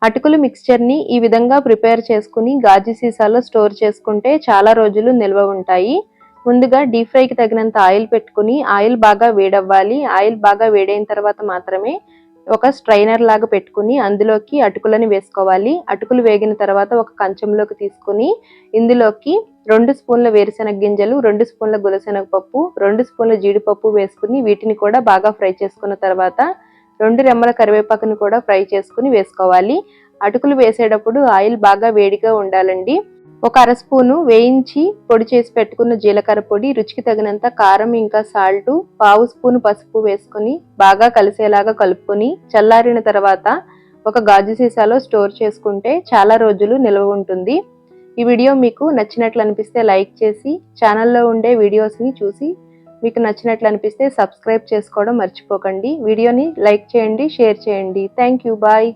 అటుకులు మిక్స్చర్ని ఈ విధంగా ప్రిపేర్ చేసుకుని గాజు సీసాలో స్టోర్ చేసుకుంటే చాలా రోజులు నిల్వ ఉంటాయి. ముందుగా డీప్ ఫ్రైకి తగినంత ఆయిల్ పెట్టుకుని ఆయిల్ బాగా వేడవ్వాలి. ఆయిల్ బాగా వేడైన తర్వాత మాత్రమే ఒక స్ట్రైనర్ లాగా పెట్టుకుని అందులోకి అటుకులను వేసుకోవాలి. అటుకులు వేగిన తర్వాత ఒక కంచంలోకి తీసుకుని ఇందులోకి 2 స్పూన్ల వేరుశెనగ గింజలు, 2 స్పూన్ల గులశెనగపప్పు, 2 స్పూన్ల జీడిపప్పు వేసుకుని వీటిని కూడా బాగా ఫ్రై చేసుకున్న తర్వాత 2 రెమ్మల కరివేపాకును కూడా ఫ్రై చేసుకుని వేసుకోవాలి. అటుకులు వేసేటప్పుడు ఆయిల్ బాగా వేడిగా ఉండాలండి. ఒక అర స్పూను వేయించి పొడి చేసి పెట్టుకున్న జీలకర్ర పొడి, రుచికి తగినంత కారం ఇంకా సాల్ట్, పావు స్పూను పసుపు వేసుకుని బాగా కలిసేలాగా కలుపుకొని చల్లారిన తర్వాత ఒక గాజు సీసాలో స్టోర్ చేసుకుంటే చాలా రోజులు నిల్వ ఉంటుంది. ఈ వీడియో మీకు నచ్చినట్లు అనిపిస్తే లైక్ చేసి ఛానల్లో ఉండే వీడియోస్ని చూసి మీకు నచ్చినట్లు అనిపిస్తే సబ్స్క్రైబ్ చేసుకోవడం మర్చిపోకండి. వీడియోని లైక్ చేయండి, షేర్ చేయండి. Thank you. బాయ్.